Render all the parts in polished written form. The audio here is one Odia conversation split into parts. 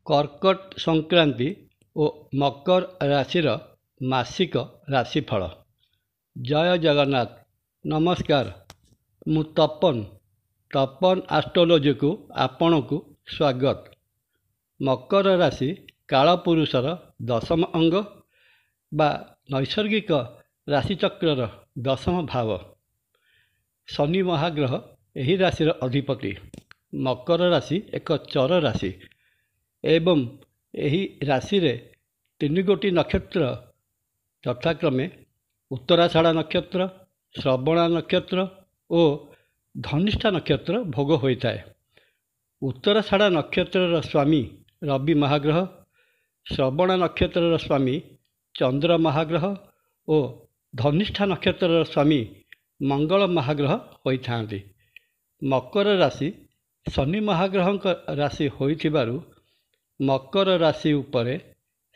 କର୍କଟ ସଂକ୍ରାନ୍ତି ଓ ମକର ରାଶିର ମାସିକ ରାଶିଫଳ। ଜୟ ଜଗନ୍ନାଥ। ନମସ୍କାର, ମୁଁ ତପନ ଆଷ୍ଟ୍ରୋଲୋଜିକୁ ଆପଣଙ୍କୁ ସ୍ୱାଗତ। ମକର ରାଶି କାଳପୁରୁଷର ଦଶମ ଅଙ୍ଗ ବା ନୈସର୍ଗିକ ରାଶିଚକ୍ରର ଦଶମ ଭାବ। ଶନି ମହାଗ୍ରହ ଏହି ରାଶିର ଅଧିପତି। ମକର ରାଶି ଏକ ଚର ରାଶି ଏବଂ ଏହି ରାଶିରେ ତିନି ଗୋଟି ନକ୍ଷତ୍ର ଯଥାକ୍ରମେ ଉତ୍ତରାଷାଢ଼ ନକ୍ଷତ୍ର, ଶ୍ରବଣା ନକ୍ଷତ୍ର ଓ ଧନିଷ୍ଠା ନକ୍ଷତ୍ର ଭୋଗ ହୋଇଥାଏ। ଉତ୍ତରାଷାଢ଼ ନକ୍ଷତ୍ରର ସ୍ୱାମୀ ରବି ମହାଗ୍ରହ, ଶ୍ରବଣା ନକ୍ଷତ୍ରର ସ୍ୱାମୀ ଚନ୍ଦ୍ର ମହାଗ୍ରହ ଓ ଧନିଷ୍ଠା ନକ୍ଷତ୍ରର ସ୍ୱାମୀ ମଙ୍ଗଳ ମହାଗ୍ରହ ହୋଇଥାନ୍ତି। ମକର ରାଶି ଶନି ମହାଗ୍ରହଙ୍କ ରାଶି ହୋଇଥିବାରୁ ମକର ରାଶି ଉପରେ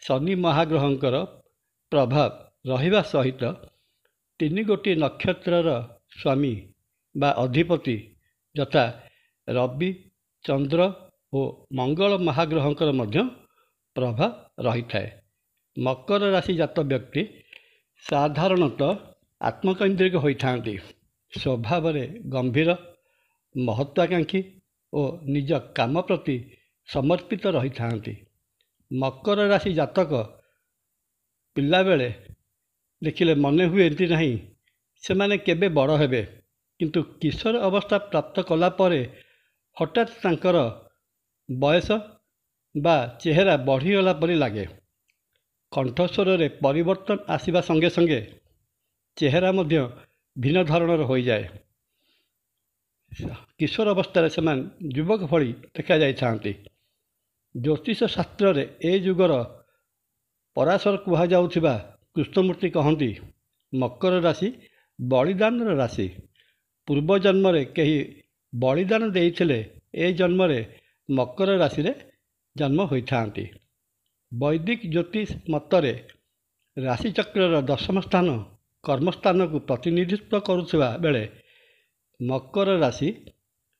ଶନି ମହାଗ୍ରହଙ୍କର ପ୍ରଭାବ ରହିବା ସହିତ ତିନି ଗୋଟି ନକ୍ଷତ୍ରର ସ୍ୱାମୀ ବା ଅଧିପତି ଯଥା ରବି, ଚନ୍ଦ୍ର ଓ ମଙ୍ଗଳ ମହାଗ୍ରହଙ୍କର ମଧ୍ୟ ପ୍ରଭାବ ରହିଥାଏ। ମକର ରାଶି ଜାତ ବ୍ୟକ୍ତି ସାଧାରଣତଃ ଆତ୍ମକୈନ୍ଦ୍ରିକ ହୋଇଥାନ୍ତି। ସ୍ୱଭାବରେ ଗମ୍ଭୀର, ମହତ୍ୱାକାଂକ୍ଷୀ ଓ ନିଜ କାମ ପ୍ରତି ସମର୍ପିତ ରହିଥାନ୍ତି। ମକର ରାଶି ଜାତକ ପିଲାବେଳେ ଦେଖିଲେ ମନେ ହୁଏନ୍ତି ନାହିଁ ସେମାନେ କେବେ ବଡ଼ ହେବେ, କିନ୍ତୁ କିଶୋର ଅବସ୍ଥା ପ୍ରାପ୍ତ କଲା ପରେ ହଠାତ୍ ତାଙ୍କର ବୟସ ବା ଚେହେରା ବଢ଼ିଗଲା ପରି ଲାଗେ। କଣ୍ଠସ୍ୱରରେ ପରିବର୍ତ୍ତନ ଆସିବା ସଙ୍ଗେ ସଙ୍ଗେ ଚେହେରା ମଧ୍ୟ ଭିନ୍ନ ଧରଣର ହୋଇଯାଏ। କିଶୋର ଅବସ୍ଥାରେ ସେମାନେ ଯୁବକ ଭଳି ଦେଖାଯାଇଥାନ୍ତି। ଜ୍ୟୋତିଷ ଶାସ୍ତ୍ରରେ ଏ ଯୁଗର ପରାଶର କୁହାଯାଉଥିବା କୃଷ୍ଣମୂର୍ତ୍ତି କହନ୍ତି, ମକର ରାଶି ବଳିଦାନର ରାଶି। ପୂର୍ବ ଜନ୍ମରେ କେହି ବଳିଦାନ ଦେଇଥିଲେ ଏ ଜନ୍ମରେ ମକର ରାଶିରେ ଜନ୍ମ ହୋଇଥାନ୍ତି। ବୈଦିକ ଜ୍ୟୋତିଷ ମତରେ ରାଶିଚକ୍ରର ଦଶମ ସ୍ଥାନ କର୍ମସ୍ଥାନକୁ ପ୍ରତିନିଧିତ୍ୱ କରୁଥିବା ବେଳେ ମକର ରାଶି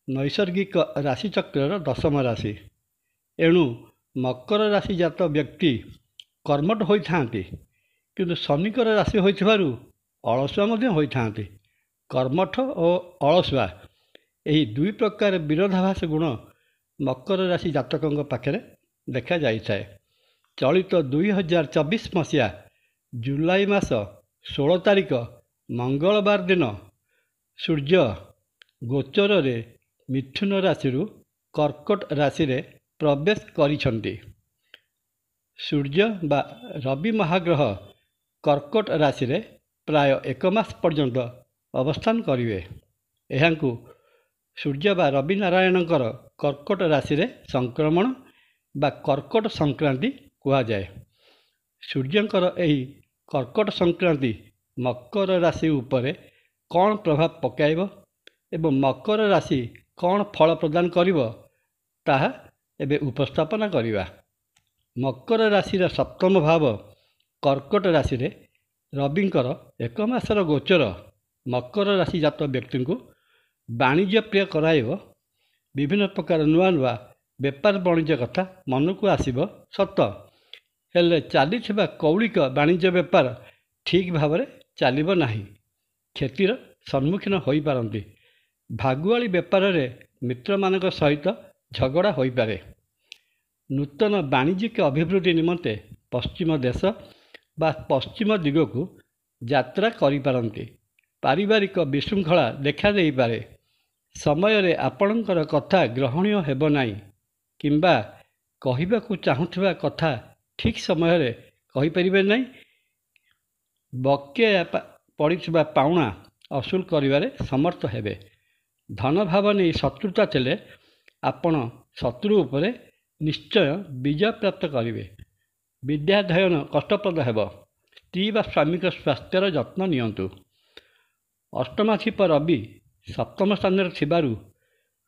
ନୈସର୍ଗିକ ରାଶିଚକ୍ରର ଦଶମ ରାଶି। ଏଣୁ ମକର ରାଶି ଜାତ ବ୍ୟକ୍ତି କର୍ମଠ ହୋଇଥାନ୍ତି, କିନ୍ତୁ ଶନିଙ୍କର ରାଶି ହୋଇଥିବାରୁ ଅଳସୁଆ ମଧ୍ୟ ହୋଇଥାନ୍ତି। କର୍ମଠ ଓ ଅଳସୁଆ ଏହି ଦୁଇ ପ୍ରକାର ବିରୋଧାଭାସ ଗୁଣ ମକର ରାଶି ଜାତକଙ୍କ ପାଖରେ ଦେଖାଯାଇଥାଏ। ଚଳିତ 2024 ମସିହା ଜୁଲାଇ ମାସ 16 ତାରିଖ ମଙ୍ଗଳବାର ଦିନ ସୂର୍ଯ୍ୟ ଗୋଚରରେ ମିଥୁନ ରାଶିରୁ କର୍କଟ ରାଶିରେ ପ୍ରବେଶ କରିଛନ୍ତି। ସୂର୍ଯ୍ୟ ବା ରବି ମହାଗ୍ରହ କର୍କଟ ରାଶିରେ ପ୍ରାୟ ଏକ ମାସ ପର୍ଯ୍ୟନ୍ତ ଅବସ୍ଥାନ କରିବେ। ଏହାଙ୍କୁ ସୂର୍ଯ୍ୟ ବା ରବି ନାରାୟଣଙ୍କର କର୍କଟ ରାଶିରେ ସଂକ୍ରମଣ ବା କର୍କଟ ସଂକ୍ରାନ୍ତି କୁହାଯାଏ। ସୂର୍ଯ୍ୟଙ୍କର ଏହି କର୍କଟ ସଂକ୍ରାନ୍ତି ମକର ରାଶି ଉପରେ କ'ଣ ପ୍ରଭାବ ପକାଇବ ଏବଂ ମକର ରାଶି କ'ଣ ଫଳ ପ୍ରଦାନ କରିବ ତାହା ଏବେ ଉପସ୍ଥାପନା କରିବା। ମକର ରାଶିର ସପ୍ତମ ଭାବ କର୍କଟ ରାଶିରେ ରବିଙ୍କର ଏକ ମାସର ଗୋଚର ମକର ରାଶି ଜାତ ବ୍ୟକ୍ତିଙ୍କୁ ବାଣିଜ୍ୟ ପ୍ରିୟ କରାଇବ। ବିଭିନ୍ନ ପ୍ରକାର ନୂଆ ନୂଆ ବେପାର ବାଣିଜ୍ୟ କଥା ମନକୁ ଆସିବ ସତ, ହେଲେ ଚାଲିଥିବା କୌଳିକ ବାଣିଜ୍ୟ ବେପାର ଠିକ୍ ଭାବରେ ଚାଲିବ ନାହିଁ। କ୍ଷତିର ସମ୍ମୁଖୀନ ହୋଇପାରନ୍ତି। ଭାଗୁଆଳି ବେପାରରେ ମିତ୍ରମାନଙ୍କ ସହିତ ଝଗଡ଼ା ହୋଇପାରେ। ନୂତନ ବାଣିଜ୍ୟିକ ଅଭିବୃଦ୍ଧି ନିମନ୍ତେ ପଶ୍ଚିମ ଦେଶ ବା ପଶ୍ଚିମ ଦିଗକୁ ଯାତ୍ରା କରିପାରନ୍ତି। ପାରିବାରିକ ବିଶୃଙ୍ଖଳା ଦେଖାଦେଇପାରେ। ସମୟରେ ଆପଣଙ୍କର କଥା ଗ୍ରହଣୀୟ ହେବ ନାହିଁ କିମ୍ବା କହିବାକୁ ଚାହୁଁଥିବା କଥା ଠିକ୍ ସମୟରେ କହିପାରିବେ ନାହିଁ। ବକେୟା ପଡ଼ିଥିବା ପାଉଣା ଅସୁଲ କରିବାରେ ସମର୍ଥ ହେବେ। ଧନ ଭାବ ନେଇ ଶତ୍ରୁତା ଥିଲେ ଆପଣ ଶତ୍ରୁ ଉପରେ ନିଶ୍ଚୟ ବିଜୟ ପ୍ରାପ୍ତ କରିବେ। ବିଦ୍ୟାଧ୍ୟୟନ କଷ୍ଟପ୍ରଦ ହେବ। ସ୍ତ୍ରୀ ବା ସ୍ୱାମୀଙ୍କ ସ୍ୱାସ୍ଥ୍ୟର ଯତ୍ନ ନିଅନ୍ତୁ। ଅଷ୍ଟମାଧିପ ରବି ସପ୍ତମ ସ୍ଥାନରେ ଥିବାରୁ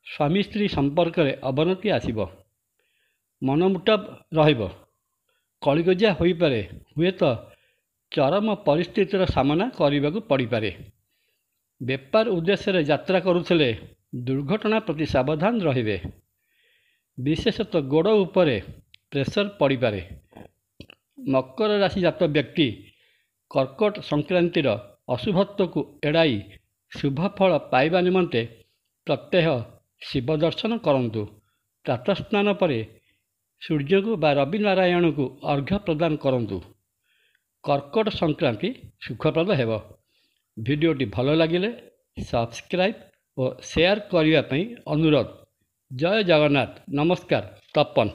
ସ୍ୱାମୀ ସ୍ତ୍ରୀ ସମ୍ପର୍କରେ ଅବନତି ଆସିବ। ମନମୁଟାବ ରହିବ। କଳିକଜିଆ ହୋଇପାରେ। ହୁଏତ ଚରମ ପରିସ୍ଥିତିର ସାମନା କରିବାକୁ ପଡ଼ିପାରେ। ବେପାର ଉଦ୍ଦେଶ୍ୟରେ ଯାତ୍ରା କରୁଥିଲେ ଦୁର୍ଘଟଣା ପ୍ରତି ସାବଧାନ ରହିବେ। ବିଶେଷତଃ ଗୋଡ଼ ଉପରେ ପ୍ରେସର ପଡ଼ିପାରେ। ମକର ରାଶି ଜାତ ବ୍ୟକ୍ତି କର୍କଟ ସଂକ୍ରାନ୍ତିର ଅଶୁଭତ୍ୱକୁ ଏଡ଼ାଇ ଶୁଭ ଫଳ ପାଇବା ନିମନ୍ତେ ପ୍ରତ୍ୟହ ଶିବ ଦର୍ଶନ କରନ୍ତୁ। ପ୍ରାତଃ ସ୍ନାନ ପରେ ସୂର୍ଯ୍ୟଙ୍କୁ ବା ରବି ନାରାୟଣଙ୍କୁ ଅର୍ଘ୍ୟ ପ୍ରଦାନ କରନ୍ତୁ। କର୍କଟ ସଂକ୍ରାନ୍ତି ସୁଖପ୍ରଦ ହେବ। ଭିଡ଼ିଓଟି ଭଲ ଲାଗିଲେ ସବସ୍କ୍ରାଇବ୍ ଓ ସେୟାର କରିବା ପାଇଁ ଅନୁରୋଧ। ଜୟ ଜଗନ୍ନାଥ। ନମସ୍କାର। ତପନ।